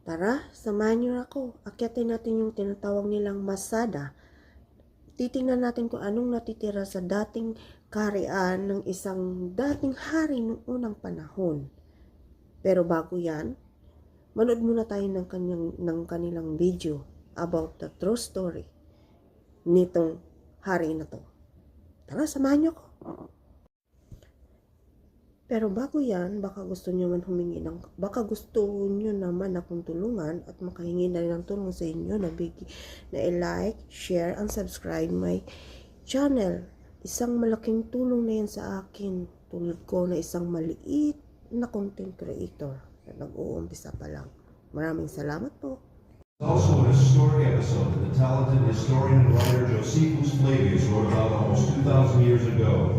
Tara, samahan niyo ako. Akyatin natin yung tinatawag nilang Masada. Titingnan natin kung anong natitira sa dating kaharian ng isang dating hari noong unang panahon. Pero bago yan, manood muna tayo ng kanilang video about the true story nitong hari na to. Tara, samahan niyo ako. Pero bago yan, baka gusto niyo naman akong tulungan at makahingi na rin ng tulong sa inyo na i-like, share, and subscribe my channel. Isang malaking tulong na yan sa akin, tulad ko na isang maliit na content creator na nag-uumpisa pa lang. Maraming salamat po. Also an historic episode that the talented historian and writer Josephus Flavius wrote about almost 2,000 years ago.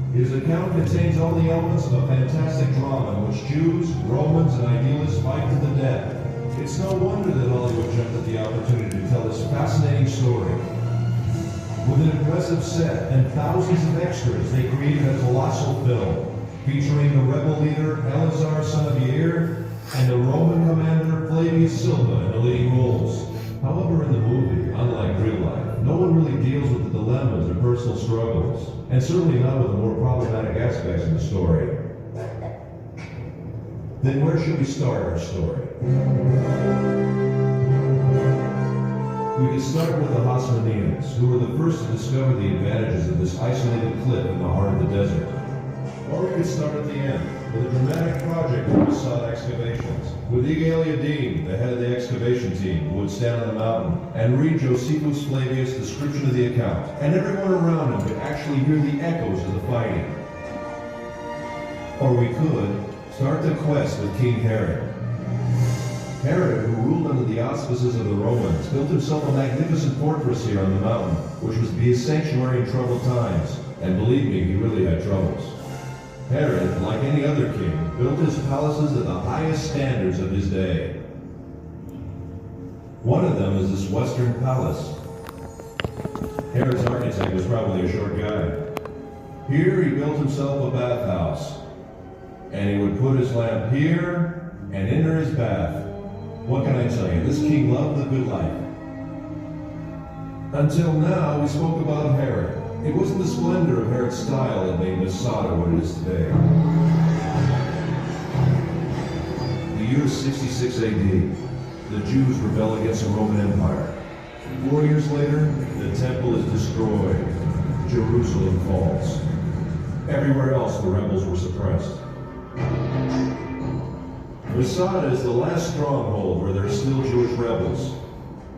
His account contains all the elements of a fantastic drama in which Jews, Romans, and idealists fight to the death. It's no wonder that Hollywood jumped at the opportunity to tell this fascinating story. With an impressive set and thousands of extras, they created a colossal film featuring the rebel leader Eleazar, son of Yair, and the Roman commander Flavius Silva in the leading roles. However, in the movie, unlike real life, no one really deals with the dilemmas or personal struggles, and certainly not with the more problematic aspects of the story. Then where should we start our story? We could start with the Hasmoneans, who were the first to discover the advantages of this isolated cliff in the heart of the desert. Or we could start at the end, with a dramatic project of Masada excavations, with Dean, the head of the excavation team, who would stand on the mountain and read Josephus Flavius' description of the account, and everyone around him could actually hear the echoes of the fighting. Or we could start the quest with King Herod. Herod, who ruled under the auspices of the Romans, built himself a magnificent fortress here on the mountain, which was to be his sanctuary in troubled times, and believe me, he really had troubles. Herod, like any other king, built his palaces at the highest standards of his day. One of them is this western palace. Herod's architect was probably a short guy. Here he built himself a bathhouse, and he would put his lamp here and enter his bath. What can I tell you? This king loved the good life. Until now, we spoke about Herod. It wasn't the splendor of Herod's style that made Masada what it is today. The year is 66 AD. The Jews rebel against the Roman Empire. 4 years later, the temple is destroyed. Jerusalem falls. Everywhere else, the rebels were suppressed. Masada is the last stronghold where there are still Jewish rebels.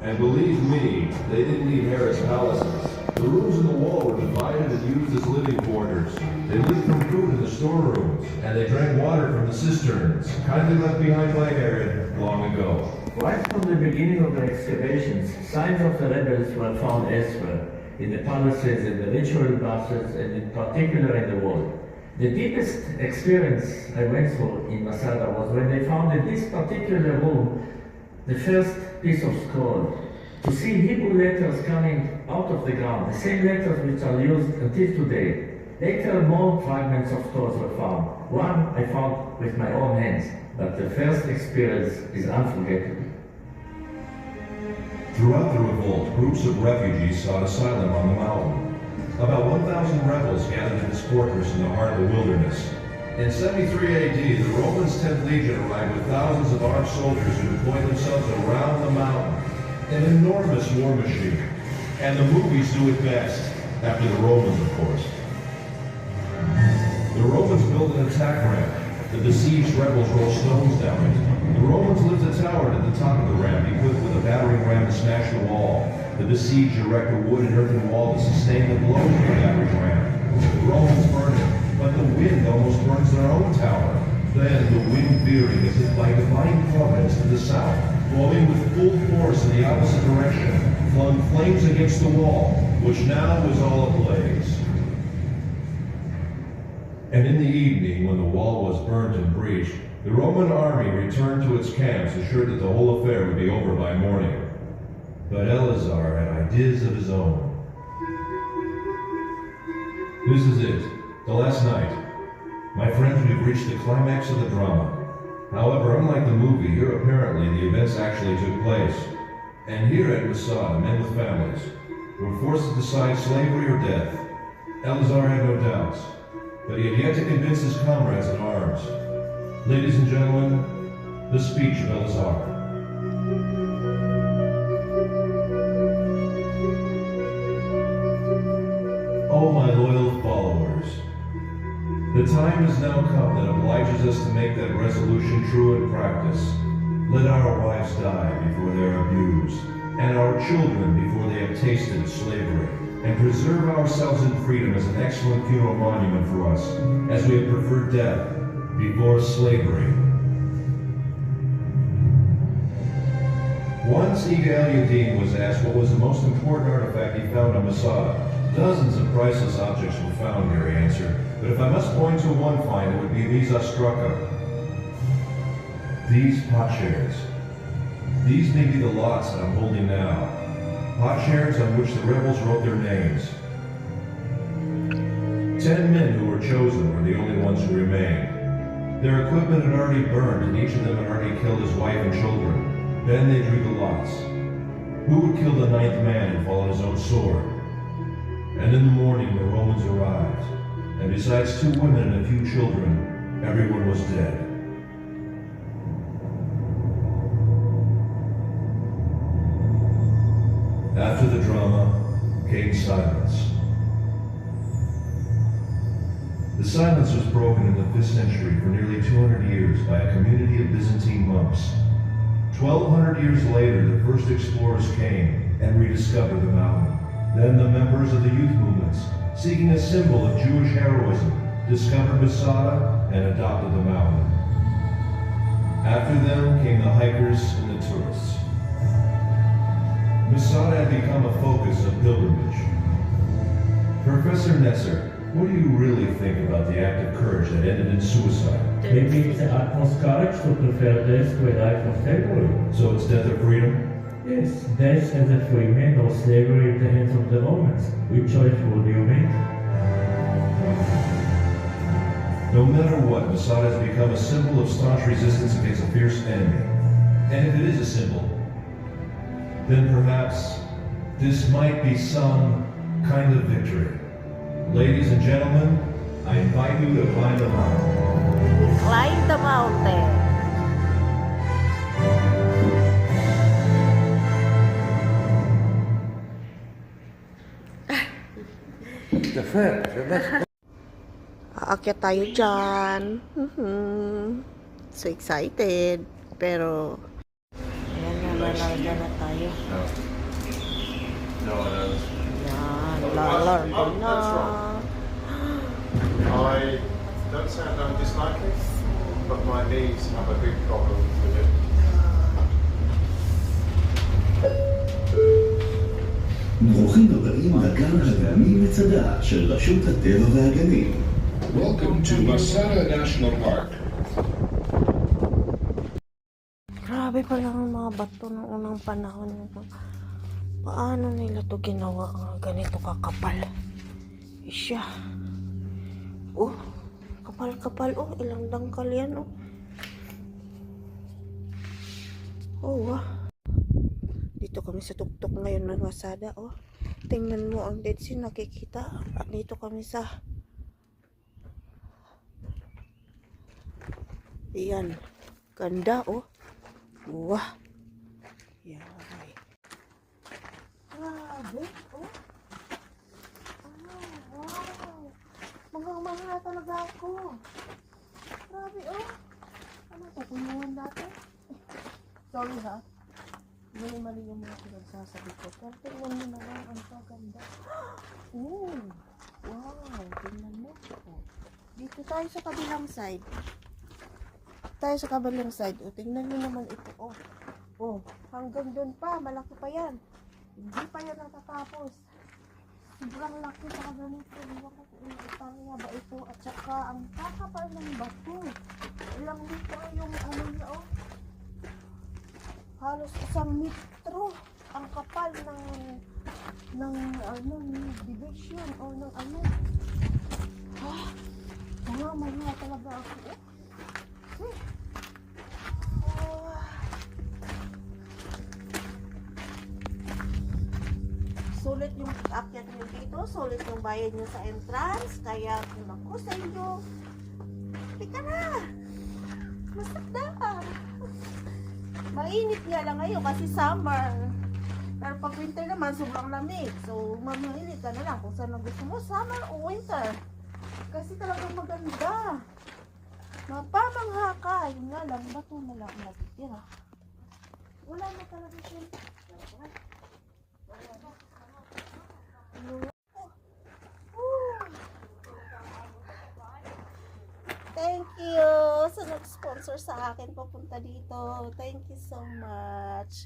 And believe me, they didn't need Herod's palaces. The rooms in the wall were divided and used as living quarters. They lived from food in the storerooms, and they drank water from the cisterns, kindly left behind by Herod long ago. Right from the beginning of the excavations, signs of the rebels were found elsewhere, in the palaces, in the ritual baths, and in particular in the wall. The deepest experience I went through in Masada was when they found in this particular room the first piece of scroll. To see Hebrew letters coming out of the ground, the same letters which are used until today. Later, more fragments of scrolls were found. One I found with my own hands, but the first experience is unforgettable. Throughout the revolt, groups of refugees sought asylum on the mountain. About 1,000 rebels gathered in this fortress in the heart of the wilderness. In 73 AD, the Romans' 10th Legion arrived with thousands of armed soldiers who deployed themselves around the mountain. An enormous war machine. And the movies do it best, after the Romans, of course. The Romans built an attack ramp. The besieged rebels rolled stones down it. The Romans lived a tower at the top of the ramp, equipped with a battering ram to smash the wall. The besieged erect a wood and earthen wall to sustain the blows of the battering ram. The Romans burn it, but the wind almost burns their own tower. Then the wind veering as if by divine providence to the south, blowing with full force in the opposite direction, flung flames against the wall, which now was all ablaze. And in the evening, when the wall was burnt and breached, the Roman army returned to its camps, assured that the whole affair would be over by morning. But Eleazar had ideas of his own. This is it, the last night. My friends, we've reached the climax of the drama. However, unlike the movie, here apparently the events actually took place. And here at Masada, men with families were forced to decide slavery or death. Eleazar had no doubts, but he had yet to convince his comrades in arms. Ladies and gentlemen, the speech of Eleazar. Oh, my loyal followers, the time has now come that obliges us to make that resolution true in practice. Let our wives die before they are abused, and our children before they have tasted slavery, and preserve ourselves in freedom as an excellent funeral monument for us, as we have preferred death before slavery. Once nkayanan was asked what was the most important artifact he found on Masada. Dozens of priceless objects were found here, he answered, but if I must point to one find, it would be these ostraka. These potsherds. These may be the lots that I'm holding now. Potsherds on which the rebels wrote their names. 10 men who were chosen were the only ones who remained. Their equipment had already burned, and each of them had already killed his wife and children. Then they drew the lots. Who would kill the 9th man and fall on his own sword? And in the morning the Romans arrived, and besides 2 women and a few children, everyone was dead. After the drama came silence. The silence was broken in the 5th century for nearly 200 years by a community of Byzantine monks. 1,200 years later, the first explorers came and rediscovered the mountain. Then the members of the youth movements, seeking a symbol of Jewish heroism, discovered Masada and adopted the mountain. After them came the hikers and the tourists. Masada had become a focus of pilgrimage. Professor Nesser, what do you really think about the act of courage that ended in suicide? Maybe it's the utmost courage to prefer death to a life of slavery. So it's death or freedom? Yes, death as a free man or slavery in the hands of the Romans. Which choice would you make? No matter what, Masada has become a symbol of staunch resistance against a fierce enemy. And if it is a symbol, then perhaps this might be some kind of victory. Ladies and gentlemen, I invite you to climb the mountain. Climb the mountain. Aakyat tayo dyan. So excited. Pero, ayan na, lalarga na tayo. No, it is. Yan, lalarga na. I don't say I don't dislike it, but my knees have a big problem with it. ברוכים הבאים לגן הלאומי מצדה של רשות הטבע והגנים. Welcome to Masada National Park. Grabe pala ang mga bato ng unang panahon nito. Paano nila to ginawa ang ganito kakapal? Isya. Oh, kapal-kapal. Oh, ilang dangkal yan. Oh, oh wah. Dito kami sa tuktok ngayon ng Masada. Oh, tingnan mo ang Dead Sea nakikita. At dito kami sa Ayan. Ganda, oh. Wah. Yan. Grabe, oh. Wow. Mga talaga ako. Grabe, oh. Ano ito? Kumuhan dati? Sorry, ha? Mali-mali yung mga pinagsasabi ko. Pero tingnan mo na lang. Ang kaganda. Oh. Wow. Tingnan mo. Oh. Dito tayo sa kabilang side. O, tingnan nyo naman ito, oh. Oh, hanggang doon pa, malaki pa yan. Hindi pa yan natatapos. Sobrang laki sa ganito. Iwan ko kung itang nga ba ito. At saka, ang kakapal ng bato. Ilang litro yung ano niya, oh. Halos 1 metro. Ang kapal ng division o ng ano. Mga talaga ako, oh. sulit yung akyat nyo dito, sulit yung bayad nyo sa entrance, kaya kung ako sa inyo, pika na! Masada! Mainit nga lang ngayon kasi summer. Pero pag winter naman, sobrang lamig. So, mamili ka na lang kung saan ang gusto mo, summer o winter. Kasi talagang maganda. Mapamangha ka. Yun nga lang, bato na lang natitira. Wala na talaga siya. Thank you sa nag-sponsor sa akin papunta dito. Thank you so much.